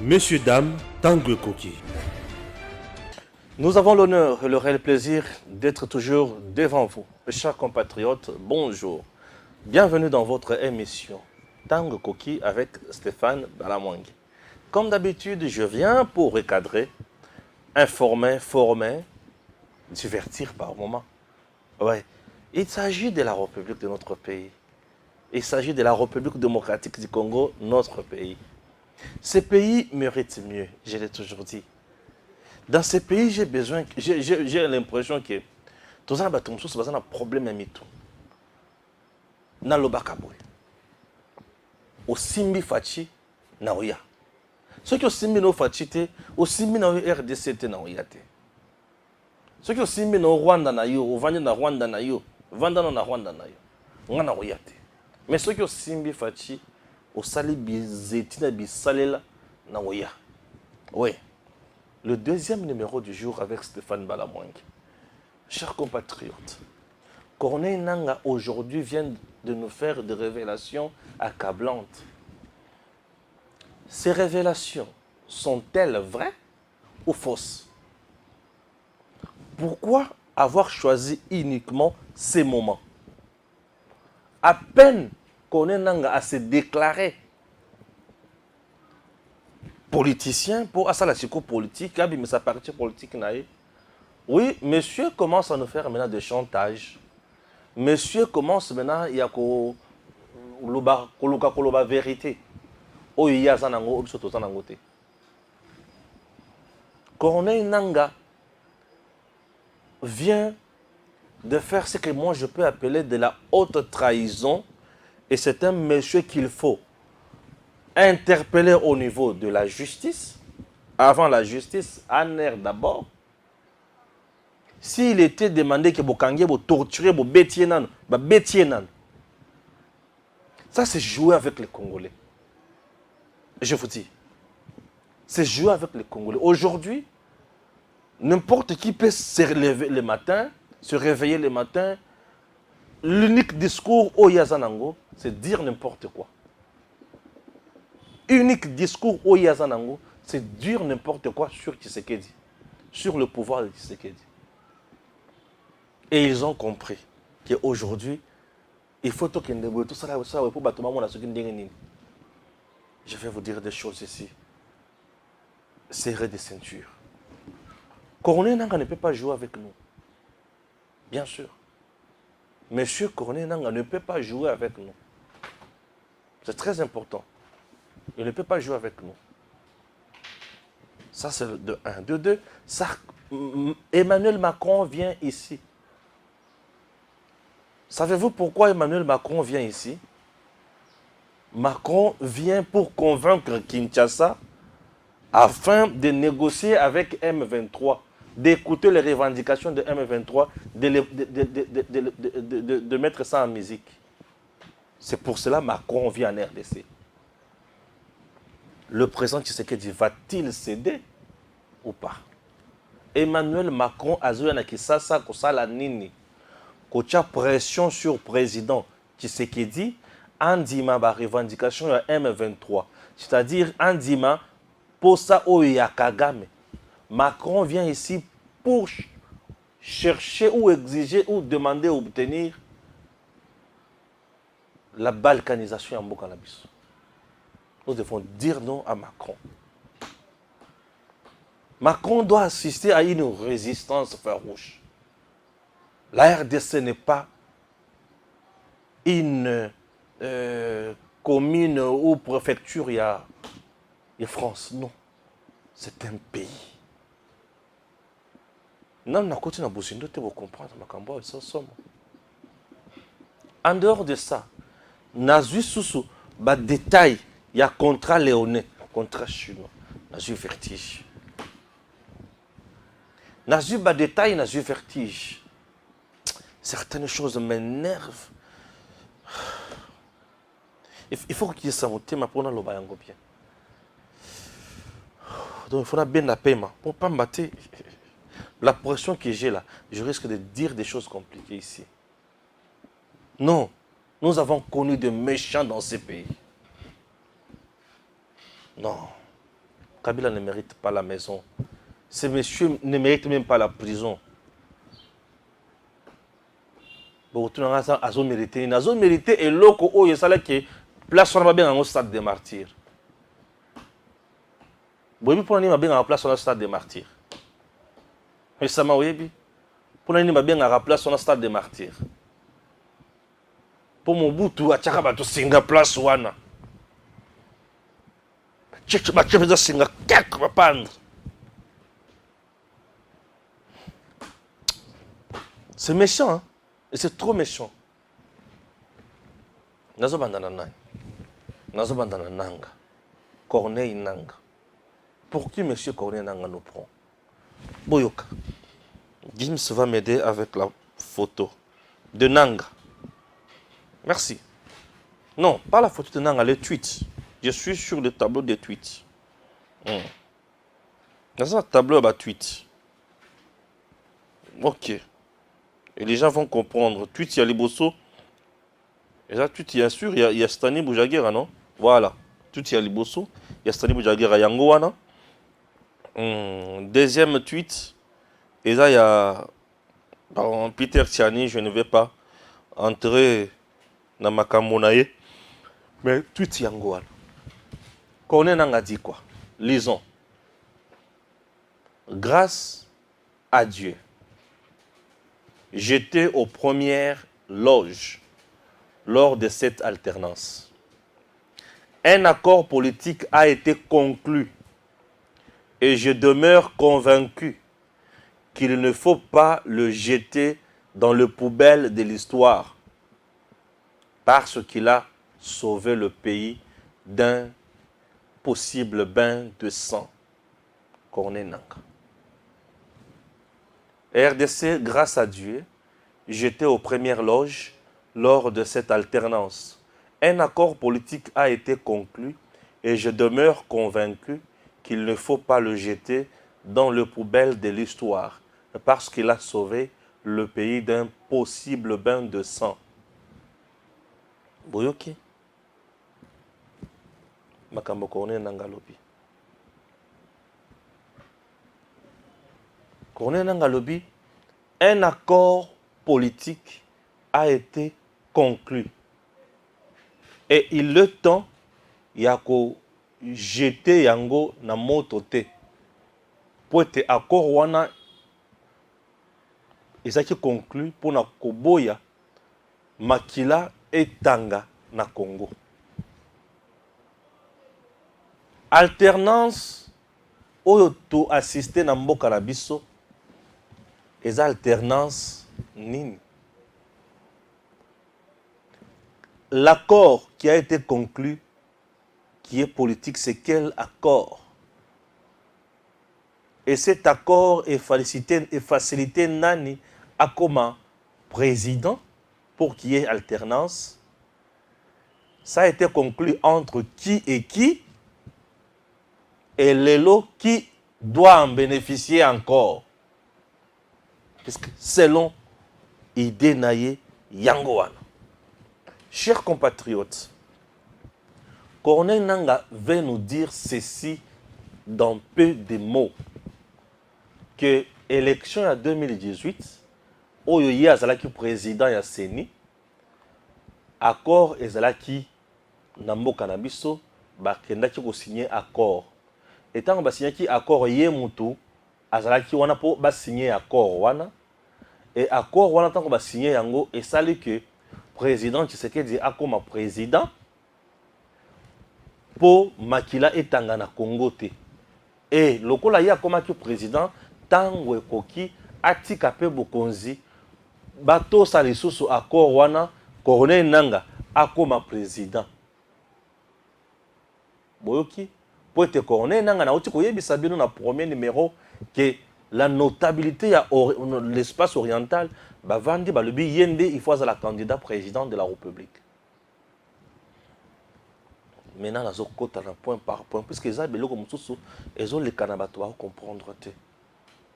Messieurs, dames, Tanguy Koki. Nous avons l'honneur et le réel plaisir d'être toujours devant vous. Mes chers compatriotes, bonjour. Bienvenue dans votre émission Tanguy Koki avec Stéphane Balamwang. Comme d'habitude, je viens pour recadrer, informer, former, divertir par moments. Ouais. Il s'agit de la République de notre pays. Il s'agit de la République démocratique du Congo, notre pays. Ce pays mérite mieux, je l'ai toujours dit. Dans ce pays, j'ai l'impression que tous les gens ont un problème avec tout. Dans le Bakaboui, au Simbi Fachi, na oya. Ceux qui ont Simbi no Fachi, au Simbi na RDC, na oya. Ceux qui ont Simbi no Rwanda na yo, au Vanda na Rwanda na yo, Vanda na Rwanda na yo, na oya. Mais ceux qui ont Simbi Fachi, au Sali Bizetina Bisalela, na oya. Oui. Le deuxième numéro du jour avec Stéphane Balamwang. Chers compatriotes, Corneille Nangaa aujourd'hui vient de nous faire des révélations accablantes. Ces révélations sont-elles vraies ou fausses? Pourquoi avoir choisi uniquement ces moments? À peine Corneille Nangaa a se déclaré politicien pour la politique, mais sa partie politique naïe. Oui, monsieur commence à nous faire maintenant des chantages. Monsieur commence maintenant, il y a la vérité. Oh, il y a ça. Corneille Nangaa vient de faire ce que moi je peux appeler de la haute trahison. Et c'est un monsieur qu'il faut interpeller au niveau de la justice. Avant la justice, en air d'abord. S'il était demandé que vous kangiez, vous torturez, vous bêtiez, ça c'est jouer avec les Congolais. Je vous dis, c'est jouer avec les Congolais. Aujourd'hui, n'importe qui peut se lever le matin, se réveiller le matin. L'unique discours au Yazanango, c'est dire n'importe quoi. Unique discours au Yazanango, c'est dire n'importe quoi sur Tshisekedi, sur le pouvoir de Tshisekedi. Et ils ont compris qu'aujourd'hui, il faut tout ça. Je vais vous dire des choses ici. Serrez des ceintures. Corneille Nangaa ne peut pas jouer avec nous. Bien sûr. Monsieur Corneille Nangaa ne peut pas jouer avec nous. C'est très important. Il ne peut pas jouer avec nous. Ça, c'est de 1. De 2, Emmanuel Macron vient ici. Savez-vous pourquoi Emmanuel Macron vient ici? Macron vient pour convaincre Kinshasa afin de négocier avec M23, d'écouter les revendications de M23, de mettre ça en musique. C'est pour cela que Macron vient en RDC. Le président Tshisekedi va-t-il céder ou pas? Emmanuel Macron a joué à Kisasa Kosala Nini. Kocha pression sur le président Tshisekedi, Andima ba revendication à M23. C'est-à-dire Andima pour ça Oya Kagame. Macron vient ici pour chercher ou exiger ou demander ou obtenir la balkanisation en Bokanabiso. Nous devons dire non à Macron. Macron doit assister à une résistance farouche. La RDC n'est pas une commune ou préfecture, il y a France. Non. C'est un pays. Non, on continue à bouger, vous comprendre. En dehors de ça, Nazu Soussou, détail, il y a contrat léonais, contrat chinois, Nazu vertige. Nazu détail, Nazu vertige. Certaines choses m'énervent. Il faut qu'il y ait ça au thème pour nous bien. Donc il faudra bien la paiement. Pour ne pas me battre, la pression que j'ai là, je risque de dire des choses compliquées ici. Non, nous avons connu des méchants dans ces pays. Non. Kabila ne mérite pas la maison. Ce monsieur ne mérite même pas la prison. Bon, tout le monde a mérité. Il a mérité et l'autre, oh, il savait que place on va bien au stade des martyrs. Bon, pour nous, bien en place on a stade des martyrs. Mais ça m'a oublié. Pour nous, bien en place on a stade des martyrs. Pour mon bout, tu as tchakaba tu singa place wana. Tu vas singa quelque va pendre. C'est méchant, hein? Et c'est trop méchant. Nazo bandana nanga. Nazo bandana nanga. Corneille Nanga. Pour qui M. Corneille Nanga nous prend? Boyoka. Gims va m'aider avec la photo de Nanga. Merci. Non, pas la photo de Nanga, les tweets. Je suis sur le tableau des tweets. Dans un tableau de tweets. Ok. Et les gens vont comprendre. Tweet, il y a les Bosso. Et là, tweet, bien sûr, il y a Stani Boujaguera, non? Voilà. Tweet, il y a les Bosso. Il y a Stani Boujaguera Yangoana. Deuxième tweet. Et là, il y a Peter Tiani. Je ne vais pas entrer dans ma camonaye. Mais tweet Yangoana. Corneille Nanga dit quoi? Lisons. Grâce à Dieu, j'étais aux premières loges lors de cette alternance. Un accord politique a été conclu et je demeure convaincu qu'il ne faut pas le jeter dans le poubelle de l'histoire parce qu'il a sauvé le pays d'un possible bain de sang. Corneille Nanga. RDC, grâce à Dieu, j'étais aux premières loges lors de cette alternance. Un accord politique a été conclu et je demeure convaincu qu'il ne faut pas le jeter dans le poubelle de l'histoire parce qu'il a sauvé le pays d'un possible bain de sang. Boyoki. Makambo Corneille Nanga lobi. Corneille Nanga lobi, un accord politique a été conclu. Et il le temps, il y a ko jeter yango na moto te. Pour être accord wana, il a conclu pour na koboya makila et tanga na Congo. Alternance oyo to assister na mboka na biso. Et alternance nini. L'accord qui a été conclu, qui est politique, c'est quel accord? Et cet accord est facilité nani à comme président pour qu'il y ait alternance. Ça a été conclu entre qui et l'élo qui doit en bénéficier encore. Parce que selon idée naïe Yangoana. Chers compatriotes, Corneille Nanga veut nous dire ceci dans peu de mots. Que l'élection en 2018, Oyo Ye azalaki président ya Seni, accord ezalaki na mboka na biso, bakendaki ko signer accord. Et tant ba signaki accord ye mutu azalaki wana po ba signer accord wana. Et accord wana tant ba signer yango et sali que président Tshisekedi a comme président pour makila etanga na Congo te. Et lokola ya comme président tango ekoki atika pe bokonzi bato sa lisusu accord wana Corneille Nanga a comme président. Boyoki pour être Corneille Nanga na oti koyebisa bino na premier numéro que la notabilité à l'espace oriental, Bavandi Balobi Yende, il faut être la candidat président de la République. Maintenant, nous avons point par point, puisque les Abélo comme Moussou, ils ont les Kanabatois à comprendre.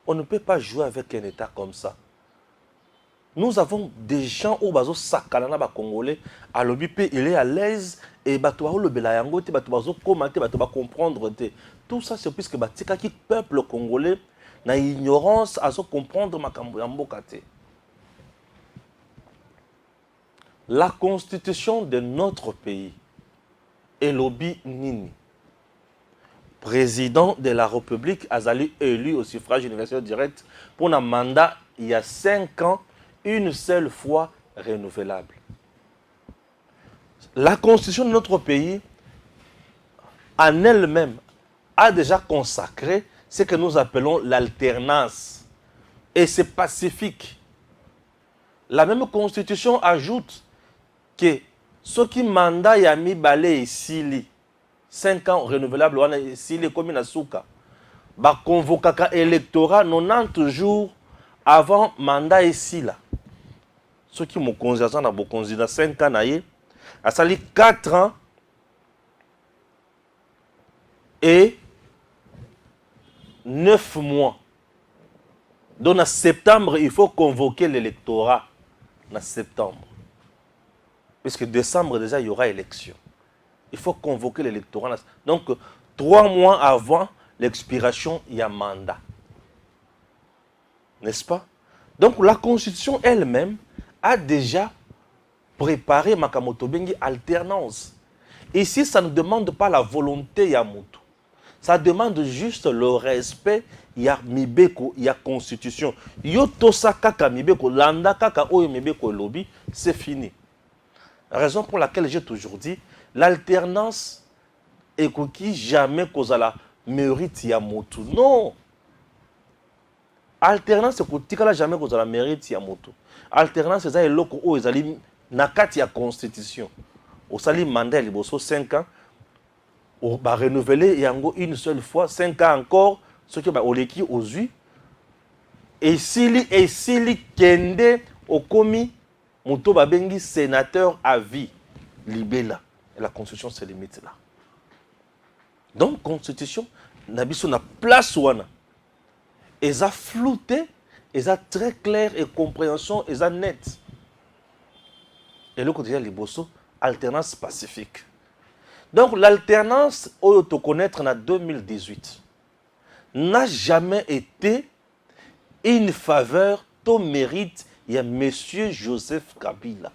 On ne peut pas jouer avec un État comme ça. Nous avons des gens au bazo sakana ba congolais à l'obipé il est à l'aise et bato le belayango te bato bazo commenter bato ba comprendre te. Tout ça c'est puisque batika qui peuple congolais na ignorance à se comprendre makambo ya mboka te. La constitution de notre pays est lobby nini. Président de la République Azali élu au suffrage universel direct pour un mandat il y a 5 ans, une seule fois renouvelable. La constitution de notre pays, en elle-même, a déjà consacré ce que nous appelons l'alternance. Et c'est pacifique. La même constitution ajoute que ce qui mandat yami balé ici, 5 ans renouvelable, ici comme une souka, ba convocaka électorat 90 jours avant mandat ici là. Ceux qui m'ont considéré dans le 5 ans, a sali 4 ans et 9 mois. Donc en septembre, il faut convoquer l'électorat. En septembre. Puisque décembre, déjà, il y aura élection. Il faut convoquer l'électorat. Donc, 3 mois avant l'expiration, il y a mandat. N'est-ce pas? Donc, la Constitution elle-même a déjà préparé Makamoto Bengi alternance. Ici, ça ne demande pas la volonté Yamutu. Ça demande juste le respect. Il y a Mibeko, il y a Constitution. Yotosa kaka Mibeko, landa kaka oyo Mibeko lobby, c'est fini. Raison pour laquelle j'ai toujours dit, l'alternance est qui jamais cause la mérite Yamutu. Non. Alternance c'est que jamais cause la mérite Yamutu. Alternance c'est ça et loko o ezali nakati ya constitution. Au sali mandat liboso 5 ans. On va renouveler yango une seule fois 5 ans encore ce que ba oleki ozui et sili kende okomi moto babengi sénateur à vie libella et la constitution se limite là. Donc constitution na biso na place wana eza flouté eza très clair et compréhension eza net et le côté liboso alternance pacifique. Donc l'alternance au te connaître en 2018 n'a jamais été une faveur au mérite il y a monsieur Joseph Kabila.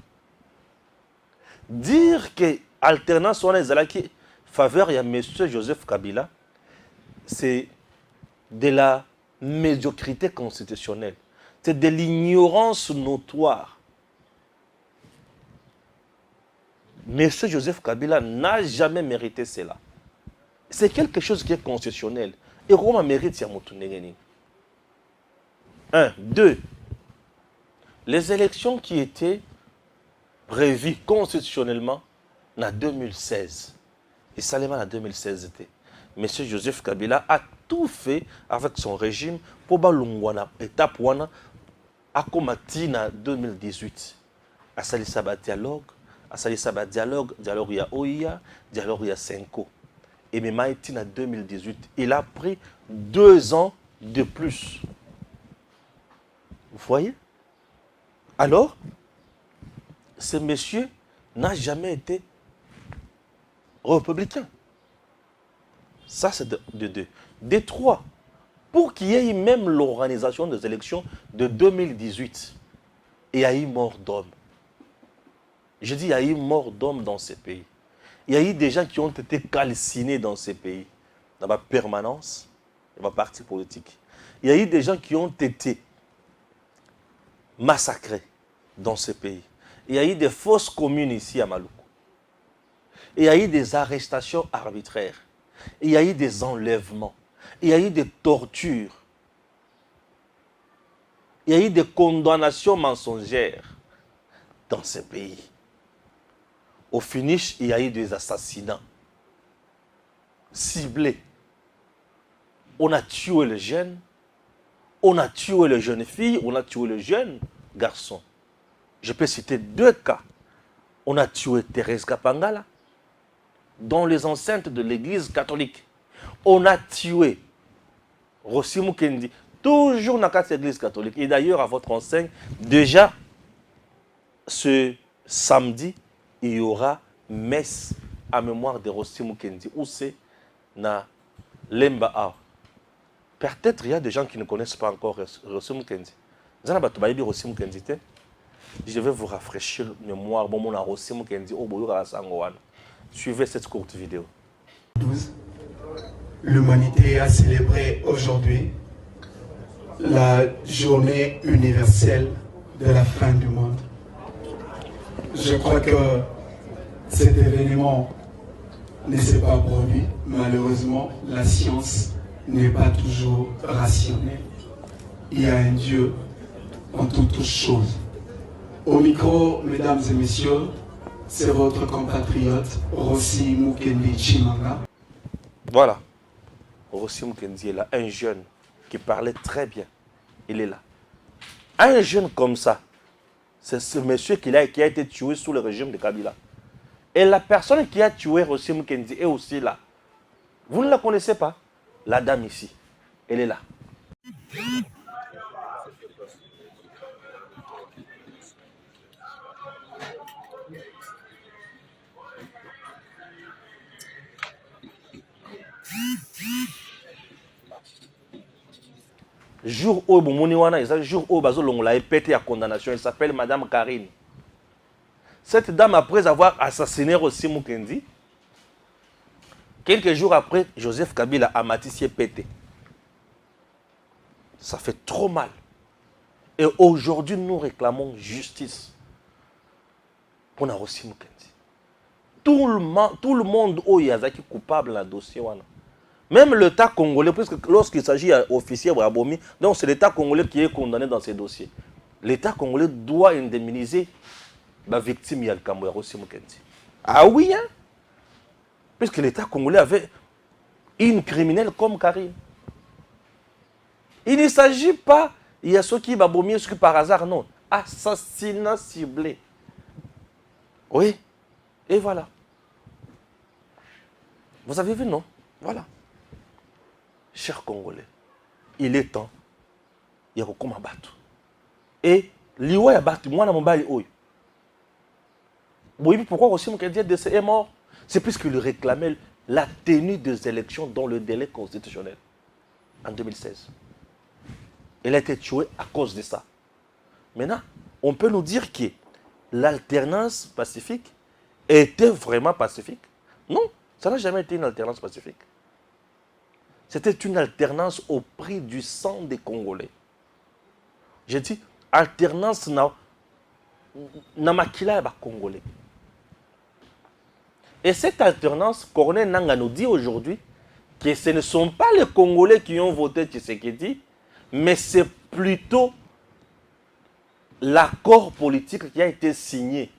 Dire que alternance on est qui faveur il y a monsieur Joseph Kabila, c'est de la médiocrité constitutionnelle, c'est de l'ignorance notoire. Monsieur Joseph Kabila n'a jamais mérité cela. C'est quelque chose qui est constitutionnel. Et comment mérite Yamutu Negeni? 1. 2. Les élections qui étaient prévues constitutionnellement en 2016. Et seulement en 2016 était. Monsieur Joseph Kabila a tout fait avec son régime pour balungwana étape wana a combattu en 2018. A sali saba dialogue. À ça dialogue il y a OIA, dialogue il y a Senko. Et même en 2018, il a pris 2 ans de plus. Vous voyez? Alors, ce monsieur n'a jamais été républicain. Ça, c'est de 2. De 3, pour qu'il y ait même l'organisation des élections de 2018, il y a eu mort d'homme. Je dis, il y a eu mort d'hommes dans ces pays. Il y a eu des gens qui ont été calcinés dans ces pays, dans ma permanence, dans ma parti politique. Il y a eu des gens qui ont été massacrés dans ces pays. Il y a eu des fausses communes ici à Maluku. Il y a eu des arrestations arbitraires. Il y a eu des enlèvements. Il y a eu des tortures. Il y a eu des condamnations mensongères dans ces pays. Au finish, il y a eu des assassinats ciblés. On a tué les jeunes, on a tué les jeunes filles, on a tué les jeunes garçons. Je peux citer 2 cas. On a tué Thérèse Kapangala dans les enceintes de l'église catholique. On a tué Rossi Mukendi, toujours dans l'église catholique. Et d'ailleurs, à votre enseigne, déjà, ce samedi, il y aura messe à mémoire de Rossi Mukendi. Où c'est? Na Lemba A. Peut-être il y a des gens qui ne connaissent pas encore Rossi Mukendi. Rossi Mukendi. Je vais vous rafraîchir la mémoire. Bon, mon Rossi Mukendi. Suivez cette courte vidéo. 12. L'humanité a célébré aujourd'hui la journée universelle de la fin du monde. Je crois que cet événement ne s'est pas produit. Malheureusement, la science n'est pas toujours rationnelle. Il y a un Dieu en toutes choses. Au micro, mesdames et messieurs, c'est votre compatriote Rossi Mukendi Chimanga. Voilà. Rossi Mukendi est là, un jeune qui parlait très bien. Il est là. Un jeune comme ça, c'est ce monsieur qui a été tué sous le régime de Kabila. Et la personne qui a tué Rossi Mukendi est aussi là. Vous ne la connaissez pas? La dame ici, elle est là. Jour où jour où on l'a pété à condamnation, elle s'appelle Madame Karine. Cette dame, après avoir assassiné Rossi Mukendi, quelques jours après, Joseph Kabila a matissé pété. Ça fait trop mal. Et aujourd'hui, nous réclamons justice pour Rossi Mukendi. Tout le monde est coupable dans le dossier. Même l'État congolais, puisque lorsqu'il s'agit d'officiers Brabomi, donc c'est l'État congolais qui est condamné dans ces dossiers. L'État congolais doit indemniser la victime Yalkambo Rossi Mukendi. Ah oui, hein? Puisque l'État congolais avait une criminelle comme Karine. Il ne s'agit pas, il y a ceux qui Babomi, ceux qui par hasard, non. Assassinat ciblé. Oui, et voilà. Vous avez vu, non? Voilà. Chers Congolais, il est temps, il y a beaucoup de battre. Et l'Iwa a battu, moi, dans mon bail, oui. Pourquoi Rossi Mukendi est mort? C'est puisqu'il réclamait la tenue des élections dans le délai constitutionnel en 2016. Il a été tué à cause de ça. Maintenant, on peut nous dire que l'alternance pacifique était vraiment pacifique? Non, ça n'a jamais été une alternance pacifique. C'était une alternance au prix du sang des Congolais. J'ai dit, alternance na makila ba Congolais. Et cette alternance, Corneille Nangaa nous dit aujourd'hui que ce ne sont pas les Congolais qui ont voté Tshisekedi, mais c'est plutôt l'accord politique qui a été signé.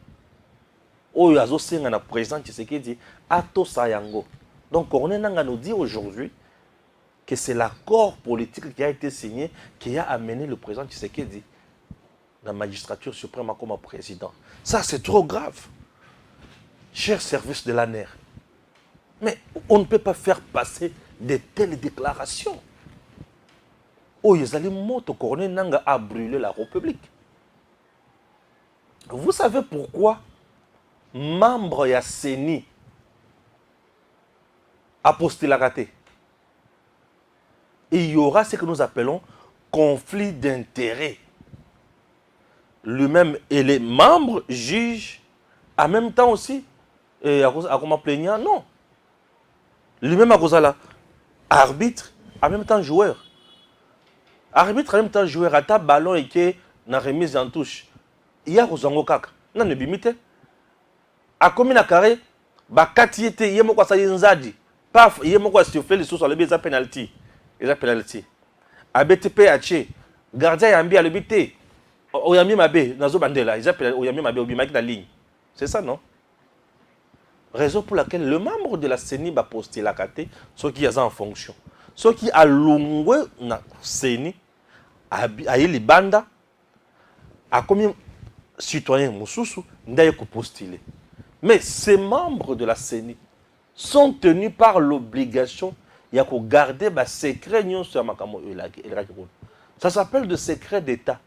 Oyo azosenga na président Tshisekedi ato sayango. Donc Corneille Nangaa nous dit aujourd'hui que c'est l'accord politique qui a été signé qui a amené le président Tshisekedi dans la magistrature suprême comme président. Ça, c'est trop grave. Cher service de l'ANER. Mais on ne peut pas faire passer de telles déclarations. Oh, Yezali Moto Corneille Nangaa a brûlé la République. Vous savez pourquoi membre ya CENI a postulé raté? Il y aura ce que nous appelons conflit d'intérêts. Lui-même et les membres jugent en même temps aussi. Et à comment plaignant? Non. Lui-même à cause là, arbitre, en même temps joueur. Arbitre en même temps joueur, à ta ballon et qui na remise en touche. Il y a Rosango Kaka. Non, ne bimite. A combien de carré, bakati était, il y a quoi ça y paf, il y a quoi si tu fais le sous sur le baiser penalty. Il a penalty. A BTP H, gardien yambi à le BT. Oyami Mabe, Nazo Bandela, ils appellent Oyami Mabe, Obimaki la ligne. C'est ça, non? Raison pour laquelle le membre de la CENI va poster la KT, ceux qui sont en fonction. Ceux qui ont l'ongwe na CENI, a les banda, a combien citoyens Moussoussou, n'a pas postulé. Mais ces membres de la CENI sont tenus par l'obligation de garder le secret sur Makamo. Ça s'appelle le secret d'État.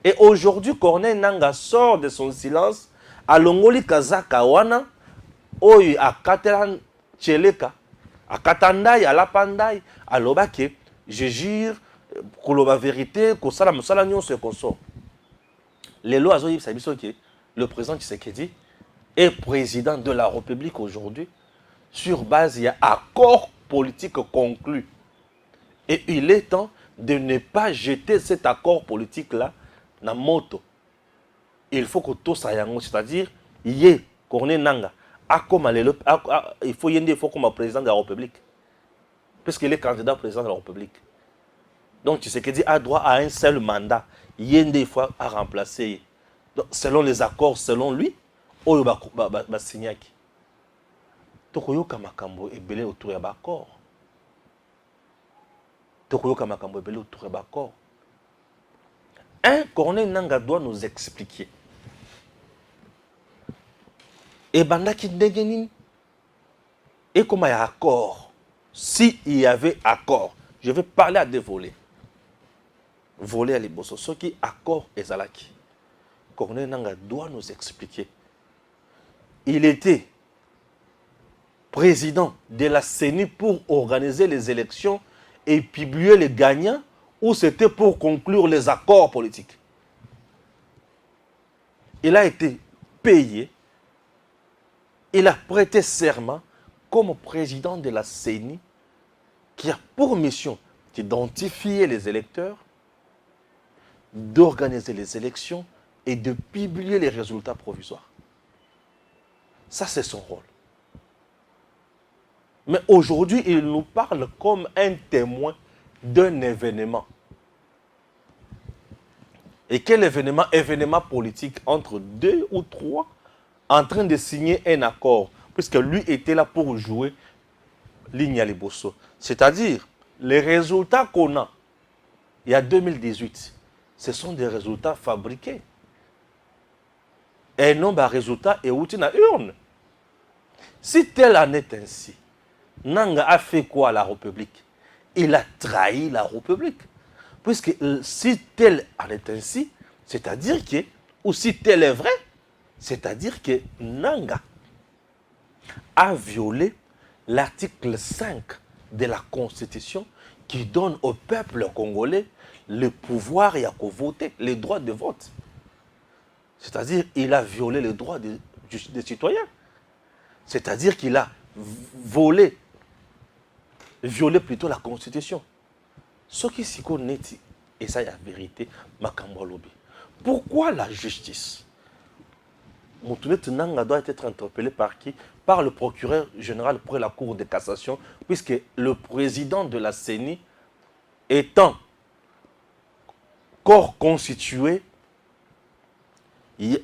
Et aujourd'hui, Corneille Nangaa sort de son silence, à Longoli Kazaka Wana, Oyi à Katelan Tcheleka, à Katandai, à Lapandai, à Lobake, je jure, que la vérité, que ça, la nyon se consort. Les lois, le président Tshisekedi est président de la République aujourd'hui, sur base, il y a accord politique conclu. Et il est temps de ne pas jeter cet accord politique-là dans moto. Il faut que tout ça, c'est-à-dire, Yé, Corneille Nangaa, il faut comme président de la République. Puisqu'il est candidat président de la République. Donc, Tshisekedi a droit à un seul mandat. Il faut à remplacer. Donc, selon les accords, selon lui, il va signer. Tokoyoka makambo ebele autour ya bakor. Tokoyoka makambo ebele autour ya bakor. Un Corneille Nangaa doit nous expliquer. Et bandaki ndenge et comment il y a accord. S'il y avait accord, je vais parler à des volets. Volets à l'Iboso. Ce qui accord et Zalaki. Corneille Nangaa doit nous expliquer. Il était président de la CENI pour organiser les élections et publier les gagnants, ou c'était pour conclure les accords politiques. Il a été payé, il a prêté serment comme président de la CENI qui a pour mission d'identifier les électeurs, d'organiser les élections et de publier les résultats provisoires. Ça, c'est son rôle. Mais aujourd'hui, il nous parle comme un témoin d'un événement. Et quel événement? Événement politique entre deux ou trois en train de signer un accord. Puisque lui était là pour jouer ligne à Liboso. C'est-à-dire, les résultats qu'on a, il y a 2018, ce sont des résultats fabriqués. Et non des résultats et où na urne. Si tel en est ainsi, Nangaa a fait quoi à la République? Il a trahi la République. Puisque si tel en est ainsi, c'est-à-dire que, ou si tel est vrai, c'est-à-dire que Nangaa a violé l'article 5 de la Constitution qui donne au peuple congolais le pouvoir et à voter, les droits de vote. C'est-à-dire qu'il a violé les droits des citoyens. C'est-à-dire qu'il a violé plutôt la Constitution. Ce qui s'y connaît, et ça, il y a la vérité, Makambo Lobi. Pourquoi la justice? Moutounette Nangaa doit être interpellé par qui? Par le procureur général pour la Cour de cassation, puisque le président de la CENI étant corps constitué,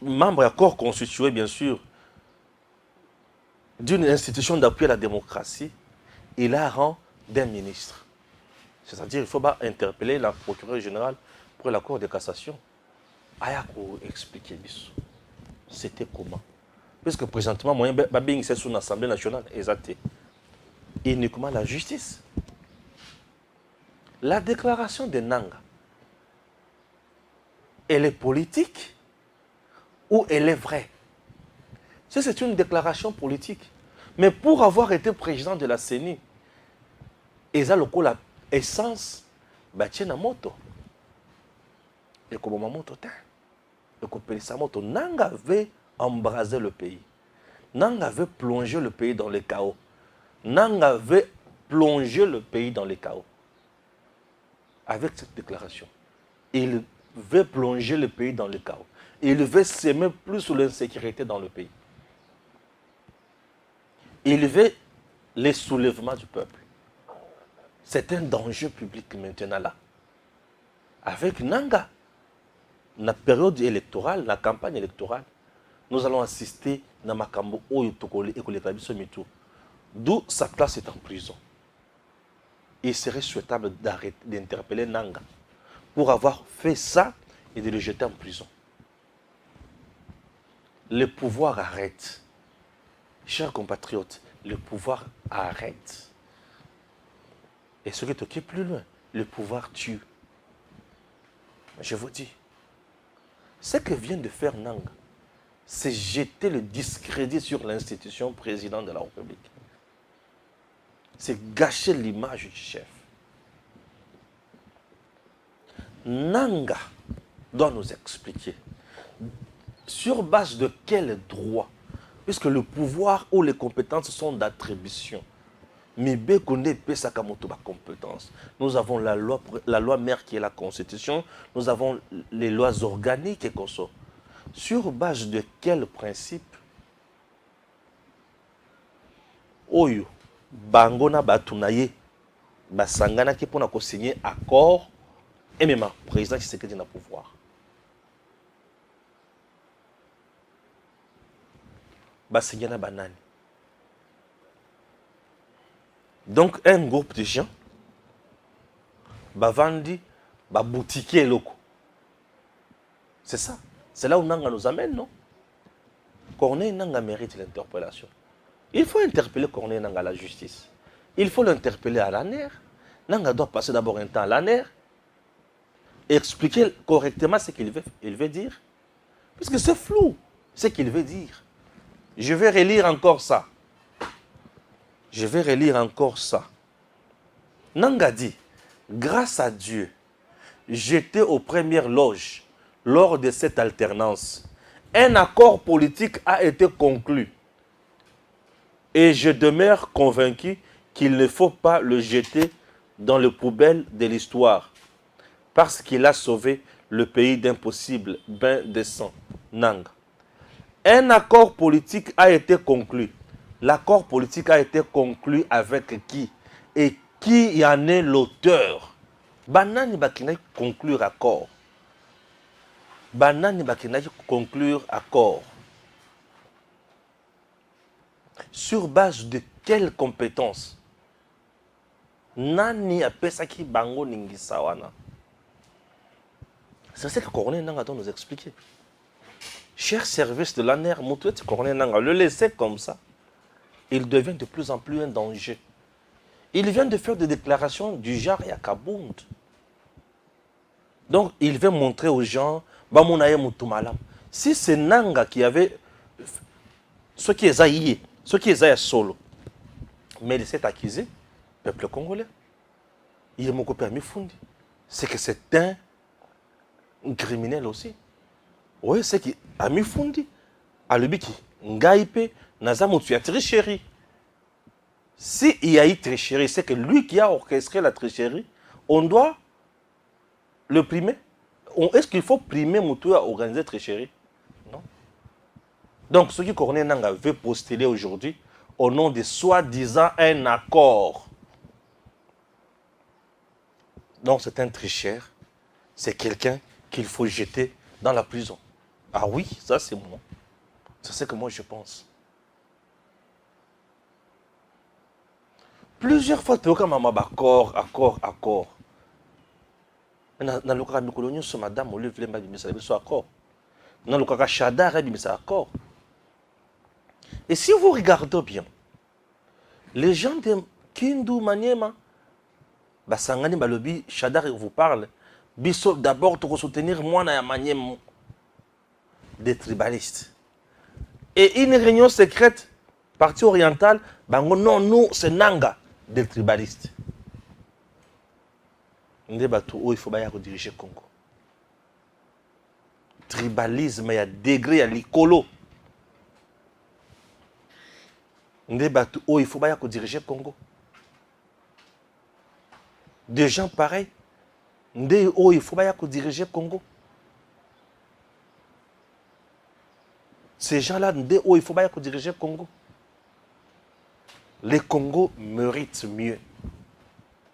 membre à corps constitué, bien sûr, d'une institution d'appui à la démocratie, il a rang d'un ministre. C'est-à-dire qu'il faut interpeller la procureure générale pour la Cour de cassation. Ayako expliquer bisou. C'était comment? Puisque présentement, moi, c'est sous l'Assemblée nationale, exacté. Uniquement la justice. La déclaration de Nangaa, elle est politique ou elle est vraie? C'est une déclaration politique. Mais pour avoir été président de la CENI, ils ont la essence, na moto. Et comme moto, Nangaa avait embrasé le pays. Nangaa avait plongé le pays dans le chaos. Nangaa avait plongé le pays dans le chaos. Avec cette déclaration, il veut plonger le pays dans le chaos. Il veut s'aimer plus sur l'insécurité dans le pays. Il veut les soulèvements du peuple. C'est un danger public maintenant là. Avec Nangaa, la période électorale, la campagne électorale, nous allons assister à Makambo Oyotokole et Kolekabiso Mitou. D'où sa place est en prison. Il serait souhaitable d'interpeller Nangaa pour avoir fait ça et de le jeter en prison. Le pouvoir arrête. Chers compatriotes, le pouvoir arrête. Et ce qui est plus loin, le pouvoir tue. Je vous dis, Ce que vient de faire Nanga, c'est jeter le discrédit sur l'institution président de la République. C'est gâcher l'image du chef. Nanga doit nous expliquer sur base de quel droit, puisque le pouvoir ou les compétences sont d'attribution. Mais Bekonde Pesakamoto ba compétence. Nous avons la loi mère qui est la Constitution, nous avons les lois organiques et conso. Sur base de quel principe Oyo Bangona Batunaye Basangana qui pour nous signer accord et même président Tshisekedi na pouvoir. Basangana banani. Donc un groupe de gens bavandi baboutiquer loko. C'est ça. C'est là où Nanga nous amène, non? Corneille Nanga mérite l'interpellation. Il faut interpeller Corneille Nanga à la justice. Il faut l'interpeller à l'ANER. Nanga doit passer d'abord un temps à l'ANER et expliquer correctement ce qu'il veut dire. Parce que c'est flou, ce qu'il veut dire. Je vais relire encore ça. Je vais relire encore ça. Nanga dit, grâce à Dieu, j'étais aux premières loges lors de cette alternance. Un accord politique a été conclu. Et je demeure convaincu qu'il ne faut pas le jeter dans le poubelle de l'histoire. Parce qu'il a sauvé le pays d'un possible bain de sang. Nanga. Un accord politique a été conclu. L'accord politique a été conclu avec qui? Et qui en est l'auteur? Banani bakina conclure accord. Banani bakina conclure accord. Sur base de quelles compétences? Nani apesaki bango ningisawana. C'est ce que Corneille Nanga doit nous expliquer. Cher service de l'ANER, Moutouet Corneille Nanga, le laisser comme ça, il devient de plus en plus un danger. Il vient de faire des déclarations du genre Yakabound. Donc, il veut montrer aux gens, si c'est Nanga qui avait ce qui est aïe, ce qui est solo, mais il s'est accusé, peuple congolais, il est mon permis fondé. C'est que c'est un criminel aussi. Oui, c'est qui a mis fondé. À l'ubiki, Ngaïpe, Nazamu, tu as tricherie. Si il y a eu tricherie, c'est que lui qui a orchestré la tricherie, on doit le primer. Est-ce qu'il faut primer Moutou à organiser la tricherie? Non. Donc, ce que Corneille Nanga veut postuler aujourd'hui, au nom de soi-disant un accord. Donc, c'est un tricheur. C'est quelqu'un qu'il faut jeter dans la prison. Ah oui, ça c'est moi. C'est ce que moi je pense. Plusieurs fois, tu as dit accord. Dans le cas de Mikolonio, ce madame, on lui voulait mettre accord. Dans le cas de Chadar, il met accord. Et si vous regardez bien, les gens de Kindu Maniema, Basangani Balobi, Chadar vous parle, Bisso d'abord pour soutenir moi dans Maniema des tribalistes. Et une réunion secrète, partie orientale, bango non, nous, c'est Nanga, des tribalistes. Il faut diriger le Congo. Tribalisme, il y a degré, il y a l'écolo. Il faut diriger le Congo. Des gens pareils, il faut diriger le Congo. Ces gens-là, il faut diriger le Congo. Le Congo mérite mieux.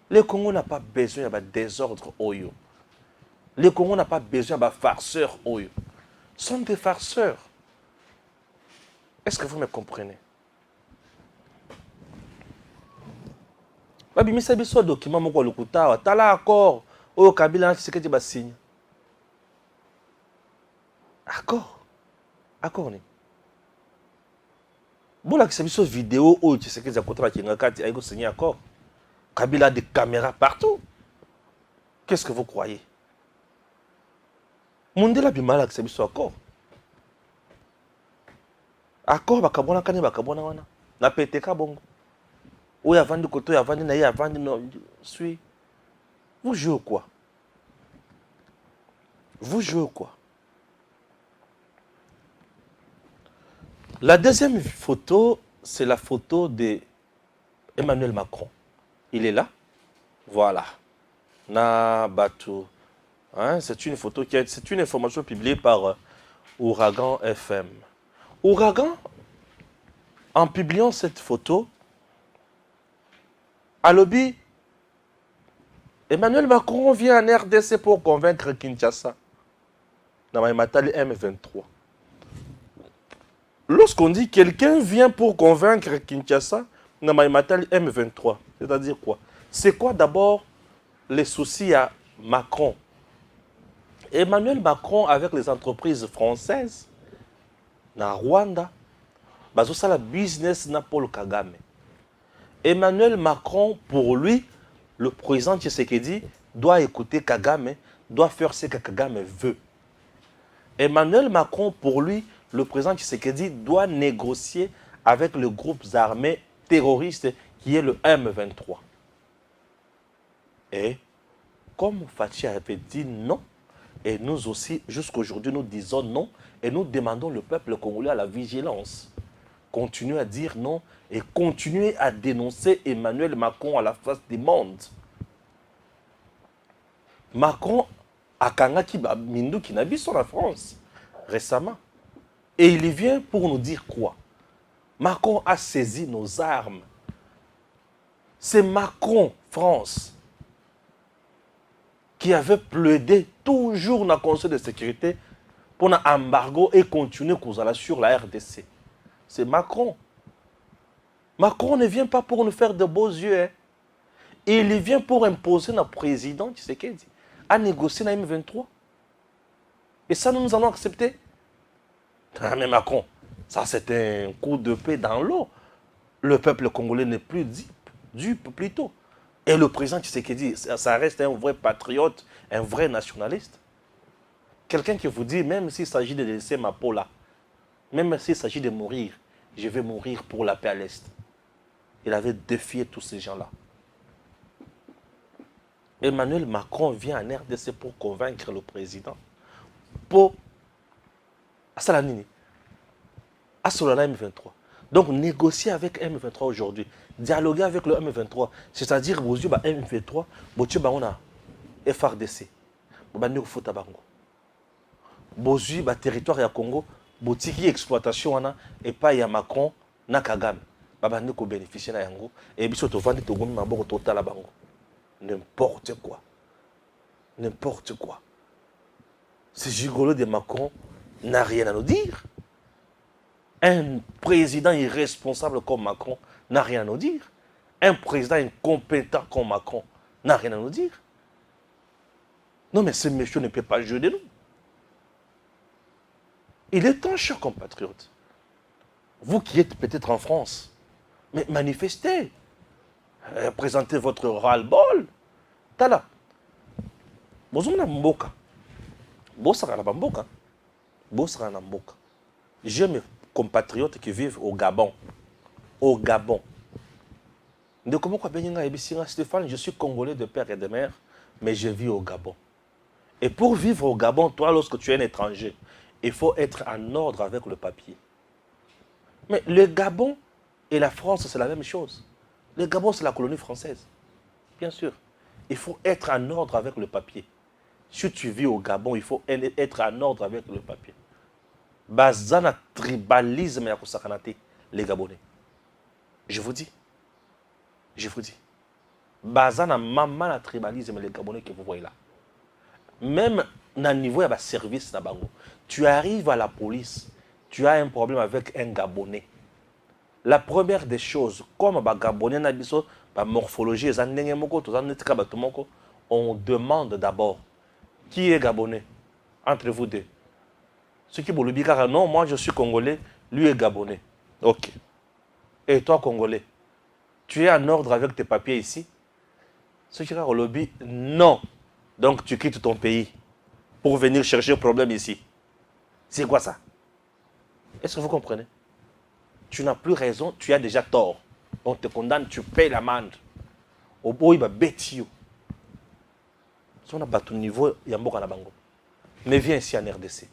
Le Congo n'a pas besoin de désordre. Le Congo n'a pas besoin de farceurs. Ce sont des farceurs. Est-ce que vous me comprenez? Babimisa biso document moko lokuta tala accord oyo Kabila na Tshisekedi ba signe. Accord ni. Bola kisa biso vidéo oyo Tshisekedi akotala kinga kati ayiko signer accord. Kabila a des caméras partout. Qu'est-ce que vous croyez? Mundela bimala c'est biso accord. Accord bakabona kane bakabona wana. Na PTK bongo. Ou yavandi koto yavandi na yavandi no suis. Vous jouez quoi? Vous jouez quoi? La deuxième photo, c'est la photo de Emmanuel Macron. Il est là. Voilà. Na Batou. Hein, c'est une photo qui c'est une information publiée par Ouragan FM. Ouragan, en publiant cette photo, à lobby, Emmanuel Macron vient en RDC pour convaincre Kinshasa. Dans Matali M23. Lorsqu'on dit quelqu'un vient pour convaincre Kinshasa, dans Matali M23, c'est-à-dire quoi? C'est quoi d'abord les soucis à Macron? Emmanuel Macron, avec les entreprises françaises, na Rwanda, bazosa la business na Paul Kagame. Emmanuel Macron, pour lui, le président Tshisekedi doit écouter Kagame, doit faire ce que Kagame veut. Emmanuel Macron, pour lui, le président Tshisekedi doit négocier avec les groupes armés terroristes qui est le M23. Et comme Fachi avait dit non, et nous aussi, jusqu'aujourd'hui, nous disons non, et nous demandons le peuple congolais à la vigilance. Continuez à dire non et continuez à dénoncer Emmanuel Macron à la face du monde. Macron a kangaki Mindu Kinabi sur la France récemment. Et il vient pour nous dire quoi? Macron a saisi nos armes. C'est Macron, France, qui avait plaidé toujours dans le Conseil de sécurité pour un embargo et continuer sur la RDC. C'est Macron. Macron ne vient pas pour nous faire de beaux yeux. Hein. Il vient pour imposer notre président, tu sais qu'il dit, à négocier la M23. Et ça, nous allons accepter. Ah, mais Macron, ça c'est un coup de paix dans l'eau. Le peuple congolais n'est plus dupe plutôt. Et le président Tshisekedi, ça reste un vrai patriote, un vrai nationaliste. Quelqu'un qui vous dit, même s'il s'agit de laisser ma peau là, même s'il s'agit de mourir, je vais mourir pour la paix à l'Est. Il avait défié tous ces gens-là. Emmanuel Macron vient en RDC pour convaincre le président. Pour Asalanini, Asolana M23. Donc négocier avec M23 aujourd'hui, dialoguer avec le M23, c'est-à-dire vos yeux M23, vos yeux on a FRDC, vos yeux au Bango, vos yeux territoire ya Congo, vos tiki exploitation et pas ya Macron na Kagame, babane ko bénéficier na yango et biso to vendre to gomi maboko total bango. N'importe quoi. N'importe quoi. Ce gigolo de Macron n'a rien à nous dire. Un président irresponsable comme Macron n'a rien à nous dire. Un président incompétent comme Macron n'a rien à nous dire. Non, mais ce monsieur ne peut pas jouer de nous. Il est temps, chers compatriotes. Vous qui êtes peut-être en France, mais manifestez. Présentez votre ras-le-bol. Tala. Bozona mboka. Bosaka na mboka. Bosaka na mboka. J'ai mes compatriotes qui vivent au Gabon. Au Gabon. De comment quoi Stéphane, je suis congolais de père et de mère, mais je vis au Gabon. Et pour vivre au Gabon, toi, lorsque tu es un étranger, il faut être en ordre avec le papier. Mais le Gabon et la France, c'est la même chose. Le Gabon, c'est la colonie française. Bien sûr. Il faut être en ordre avec le papier. Si tu vis au Gabon, il faut être en ordre avec le papier. Bazana tribalisme ya kosakanate, les Gabonais. Je vous dis. Je vous dis. Bazana maman la tribalisme les Gabonais que vous voyez là. Même dans le niveau de service na bango, tu arrives à la police, tu as un problème avec un Gabonais. La première des choses, comme les Gabonais na biso, la morphologie, on demande d'abord qui est Gabonais entre vous deux. Ceux qui vous le disent, non, moi je suis Congolais, lui est Gabonais. Ok. Et toi, Congolais, tu es en ordre avec tes papiers ici? Ceux qui ont le lobby, non. Donc tu quittes ton pays. pour venir chercher le problème ici. C'est quoi ça? Est-ce que vous comprenez? Tu n'as plus raison, tu as déjà tort. On te condamne, tu payes l'amende. Au bout, il va bêtir. Si on a battu le niveau, il y a un bango. Mais viens ici en RDC.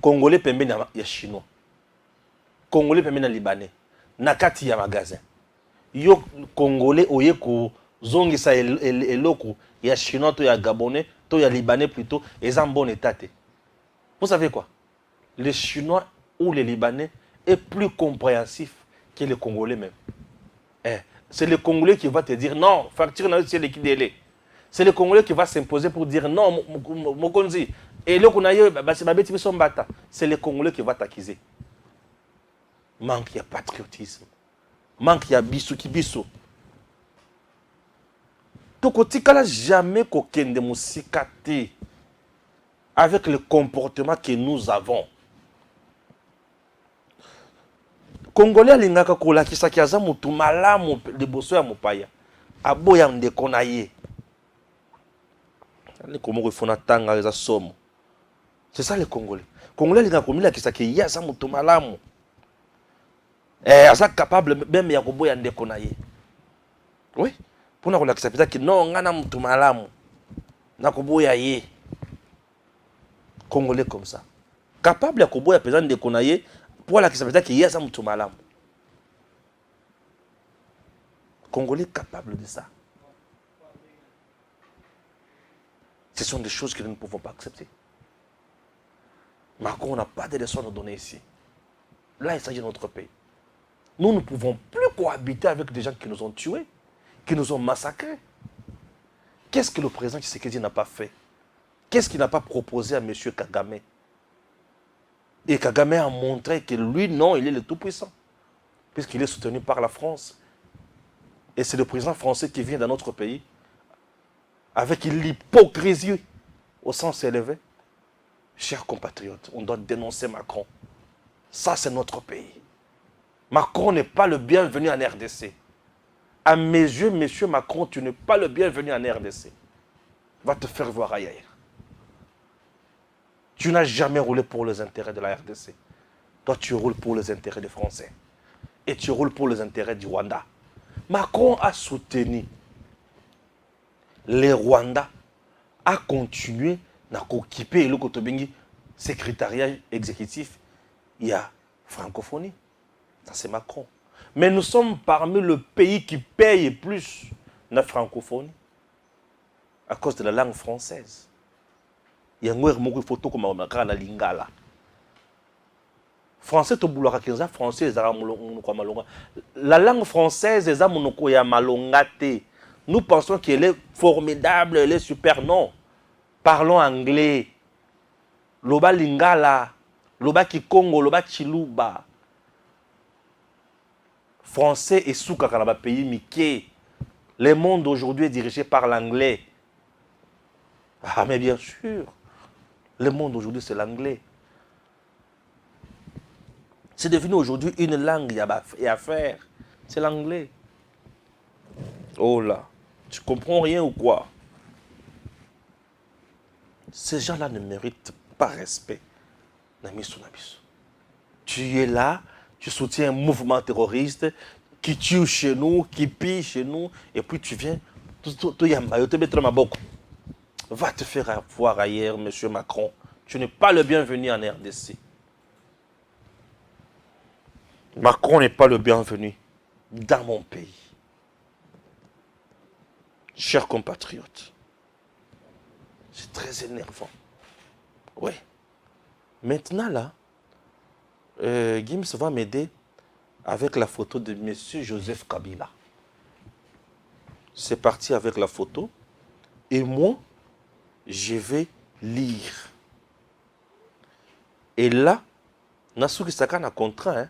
Congolais, il y a Chinois. Congolais, il y a Libanais. Nakati, il y a magasin. Yo Congolais, oye ko zongi sa eloko, il y a Chinois, il y a Gabonais, il y a Libanais plutôt, et ils sont en bon état. Vous savez quoi? Les Chinois ou les Libanais est plus compréhensif que les Congolais même. C'est le Congolais qui va te dire non, facture c'est l'équipe délai. C'est le Congolais qui va s'imposer pour dire non, Mokonzi. Et là, c'est le Congolais qui va t'accuser. Manque, il y a patriotisme. Manque, il y a bisou qui bisou. Donc, tu n'as jamais qu'aucun de nous avec le comportement que nous avons. Congolais lingaka kola kisaki aza mutu malamu liboso ya mopaya. Aboya ndeko na ye. Ni komo refona tanga eza somo. C'est ça les Congolais. Congolais lingaka komila kisaki ya aza mutu malamu. Aza capable même ya koboya ndeko na ye. Oui. Pona kola kisapita ki non ngana mutu malamu. Na koboya ye. Congolais comme ça. Capable ya koboya pesa ndeko na ye. Pour la qui s'appelle qu'il y a ça mutu malamu. Congolais capable de ça. Ce sont des choses que nous ne pouvons pas accepter. Macron n'a pas de leçons à nous donner ici. Là, il s'agit de notre pays. Nous ne pouvons plus cohabiter avec des gens qui nous ont tués, qui nous ont massacrés. Qu'est-ce que le président Tshisekedi n'a pas fait? Qu'est-ce qu'il n'a pas proposé à M. Kagame? Et Kagame a montré que lui, non, il est le tout-puissant. Puisqu'il est soutenu par la France. Et c'est le président français qui vient dans notre pays avec l'hypocrisie au sens élevé. Chers compatriotes, on doit dénoncer Macron. Ça, c'est notre pays. Macron n'est pas le bienvenu en RDC. À mes yeux, monsieur Macron, tu n'es pas le bienvenu en RDC. Va te faire voir ailleurs. Tu n'as jamais roulé pour les intérêts de la RDC. Toi, tu roules pour les intérêts des Français. Et tu roules pour les intérêts du Rwanda. Macron a soutenu les Rwandais à continuer à occuper le secrétariat exécutif. Il y a francophonie. Ça, c'est Macron. Mais nous sommes parmi le pays qui paye plus la francophonie à cause de la langue française. Il y a une photo comme on a lingala. Français to boulora kenza français la langue française est monoko ya malongate. Nous pensons qu'elle est formidable, elle est super, non. Parlons anglais. Loba lingala, loba kikongo, loba chiluba. Français et souka kanaba pays miké. Le monde aujourd'hui est dirigé par l'anglais. Ah mais bien sûr. Le monde aujourd'hui, c'est l'anglais. C'est devenu aujourd'hui une langue et à faire. C'est l'anglais. Oh là, tu comprends rien ou quoi? Ces gens-là ne méritent pas respect. Tu es là, tu soutiens un mouvement terroriste qui tue chez nous, qui pille chez nous, et puis tu viens, va te faire voir ailleurs, monsieur Macron. Tu n'es pas le bienvenu en RDC. Macron n'est pas le bienvenu dans mon pays. Chers compatriotes, c'est très énervant. Oui. Maintenant, là, Gims va m'aider avec la photo de monsieur Joseph Kabila. C'est parti avec la photo. Et moi, je vais lire. Et là, Nasuki Saka na contrat, hein?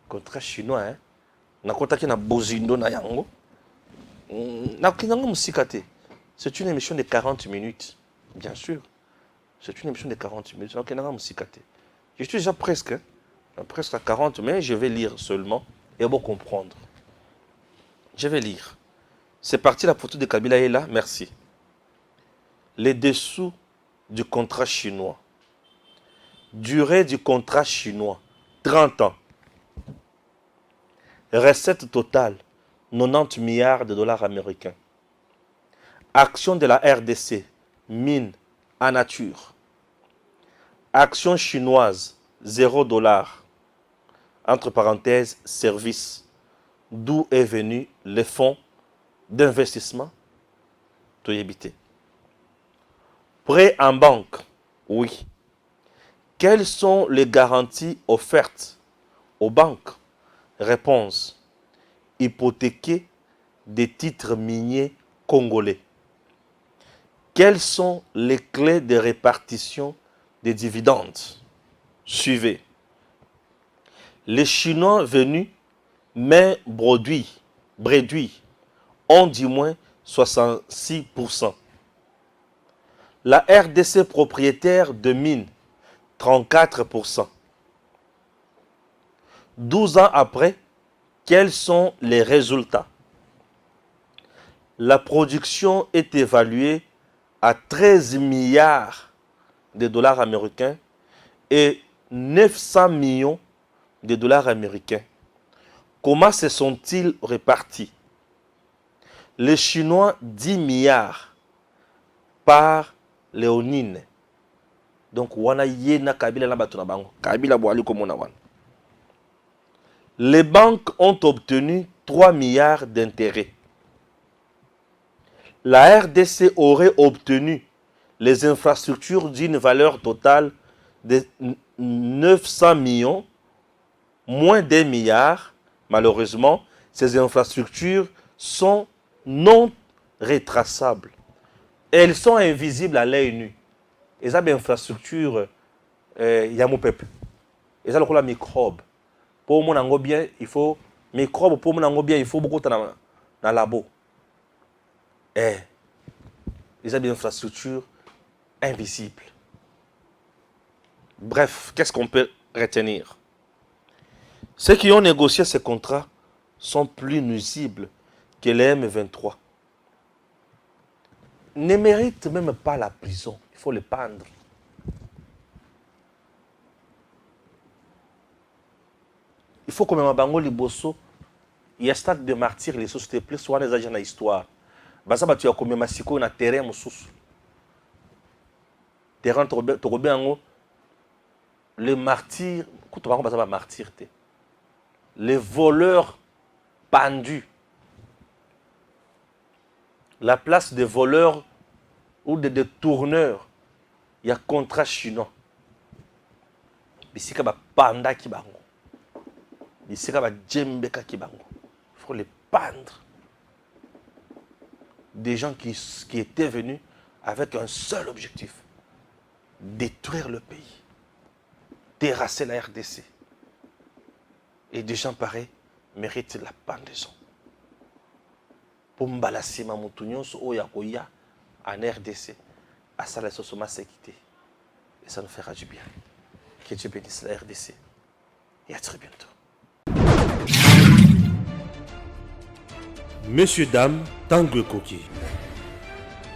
Contrat chinois, hein? Na contrat qui na bozindo na yango. C'est une émission de 40 minutes, bien sûr. C'est une émission de 40 minutes. Je suis déjà presque, hein? Presque à 40, mais je vais lire seulement et bon comprendre. Je vais lire. C'est parti, la photo de Kabila est là, merci. les dessous du contrat chinois. Durée du contrat chinois, 30 ans. Recette totale, 90 milliards de dollars américains. Action de la RDC, mine en nature. Action chinoise, 0 $. Entre parenthèses, service. D'où est venu le fonds d'investissement Toyébité. Prêt en banque, oui. Quelles sont les garanties offertes aux banques? Réponse. Hypothéquer des titres miniers congolais. Quelles sont les clés de répartition des dividendes? Suivez. Les Chinois venus, main bréduit, ont du moins 66%. La RDC propriétaire de mines, 34%. 12 ans après, quels sont les résultats? La production est évaluée à 13 milliards de dollars américains et 900 millions de dollars américains. Comment se sont-ils répartis? Les Chinois, 10 milliards par Léonine. Donc, wana yena kabila na batu na bango. Kabila boali komona wana. Les banques ont obtenu 3 milliards d'intérêts. La RDC aurait obtenu les infrastructures d'une valeur totale de 900 millions, moins d'1 milliard. Malheureusement, ces infrastructures sont non retraçables. Elles sont invisibles à l'œil nu. Et ça, infrastructure, il y a mon peuple. Et ça, le microbe. Pour mon ango bien, il faut microbe. Pour mon ango bien, il faut beaucoup dans le labo. Et ils ont des infrastructures invisibles. Bref, qu'est-ce qu'on peut retenir? Ceux qui ont négocié ces contrats sont plus nuisibles que les M23. Ne méritent même pas la prison. Il faut les pendre. Il faut que même Bango Liboso, il y a stade de martyr, les sociétés plus souvent les agents dans l'histoire. Basa tu as comme masiko na terrain mususu. Terrain tokobe ango les martyrs, kuto bango basa ba martyr te. Les voleurs pendus. La place des voleurs ou des détourneurs, il y a contrat chinois. Bisika ba panda ki bango. Bisika ba djembeka ki bango. Il faut les pendre. Des gens qui étaient venus avec un seul objectif. Détruire le pays. Terrasser la RDC. Et des gens pareils méritent la pendaison. Pour m'balasser ma moutounion, oya en RDC, à ça la sosoma séquité. Et ça nous fera du bien. Que Dieu bénisse la RDC. Et à très bientôt. Messieurs, dames, Tanguy Koki.